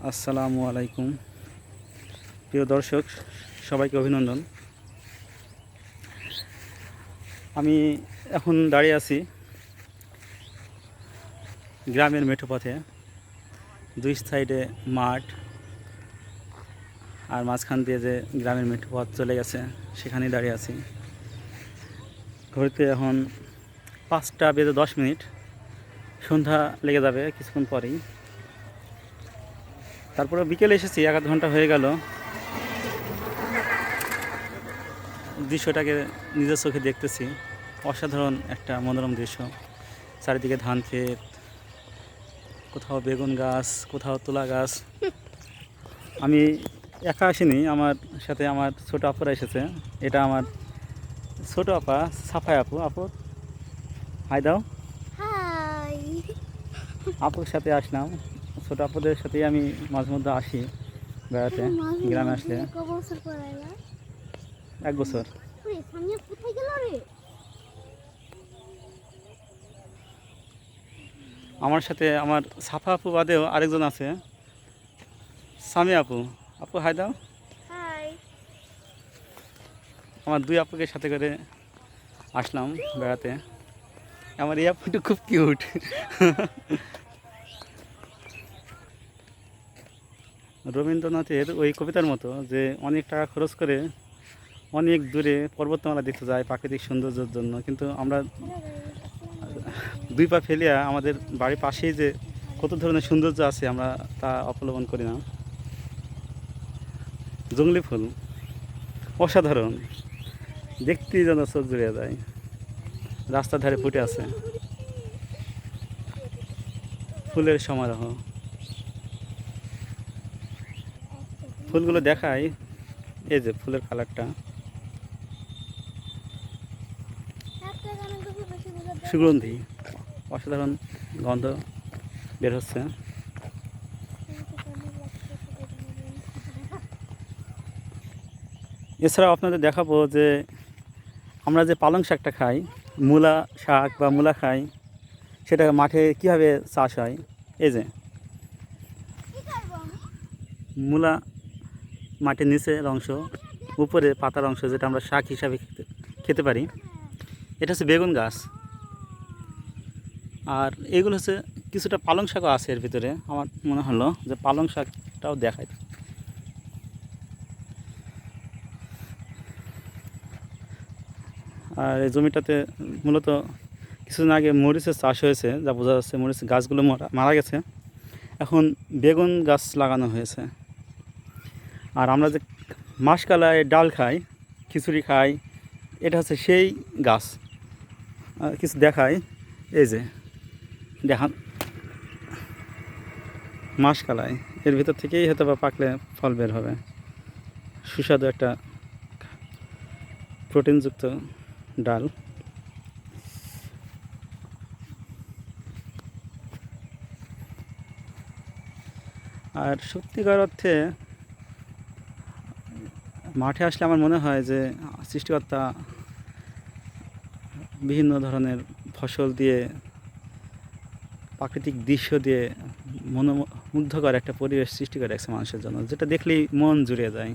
আসসালামু আলাইকুম প্রিয় দর্শক, সবাইকে অভিনন্দন। আমি এখন দাঁড়িয়ে আছি গ্রামের মেঠো পথে। দুই সাইডে মাঠ, আর মাঝখান দিয়ে যে গ্রামের মেঠো পথ চলে গেছে সেখানেই দাঁড়িয়ে আছি। ঘড়িতে এখন 5:10, সন্ধ্যা লেগে যাবে কিছুক্ষণ পরেই। তারপরে বিকেলে এসেছি, 1/2 ঘন্টা হয়ে গেল। দৃশ্যটাকে নিজের চোখে দেখতেছি, অসাধারণ একটা মনোরম দৃশ্য। চারিদিকে ধান ক্ষেত, কোথাও বেগুন গাছ, কোথাও তুলা গাছ। আমি একা আসিনি, আমার সাথে আমার ছোট আপুরা এসেছে। এটা আমার ছোট আপা, সাফাই আপু। আপু হাই দাও। হাই। আপুর সাথে আসলাম। ছোট আপুদের সাথেই আমি মাঝে মধ্যে আসি বেড়াতে, গ্রামে আসলে। 1 বছর। কোথায় গেল রে? আমার সাথে আমার সাফা আপু বাদেও আরেকজন আছে, সামি আপু। আপু হাই দাও। হাই। আমার 2 আপুকে সাথে করে আসলাম বেড়াতে। আমার এই আপুটা খুব কিউট। রবীন্দ্রনাথের ওই কবিতার মতো, যে অনেক টাকা খরচ করে অনেক দূরে পর্বতমালা দেখতে যায় প্রাকৃতিক সৌন্দর্যের জন্য, কিন্তু আমরা 2 পা ফেলিয়া আমাদের বাড়ির পাশেই যে কত ধরনের সৌন্দর্য আছে আমরা তা অবলম্বন করি না। জংলি ফুল অসাধারণ, দেখতেই যেন চোখ জুড়িয়ে যায়। রাস্তার ধারে ফুটে আছে ফুলের সমারোহ। ফুলগুলো দেখায়, এই যে ফুলের কালারটা সুগন্ধি, অসাধারণ গন্ধ বের হচ্ছে। এছাড়াও আপনাদের দেখাবো যে আমরা যে পালং শাকটা খাই, মূলা শাক বা মূলা খাই, সেটা মাঠে কীভাবে চাষ হয়। এই যে মূলা মাটির নিচের অংশ, উপরে পাতার অংশ, যেটা আমরা শাক হিসাবে খেতে পারি। এটা হচ্ছে বেগুন গাছ। আর এইগুলো হচ্ছে কিছুটা পালং শাকও আছে এর ভিতরে। আমার মনে হলো যে পালং শাকটাও দেখায়। আর এই জমিটাতে মূলত কিছুদিন আগে মরিচের চাষ হয়েছে, যা বোঝা যাচ্ছে মরিচের গাছগুলো মারা গেছে। এখন বেগুন গাছ লাগানো হয়েছে। আর আমরা যে মাসকালায় ডাল খাই, খিচুড়ি খাই, এটা হচ্ছে সেই গাছ। কিছু দেখায়, এই যে দেখান মাসকালাই, এর ভিতর থেকেই হয়তো বা পাকলে ফল বের হবে। সুস্বাদু একটা প্রোটিনযুক্ত ডাল। আর সত্যিকার অর্থে মাঠে আসলে আমার মনে হয় যে সৃষ্টিকর্তা বিভিন্ন ধরনের ফসল দিয়ে, প্রাকৃতিক দৃশ্য দিয়ে মনোমুগ্ধকর একটা পরিবেশ সৃষ্টি করে রাখছে মানুষের জন্য, যেটা দেখলেই মন জুড়িয়ে যায়।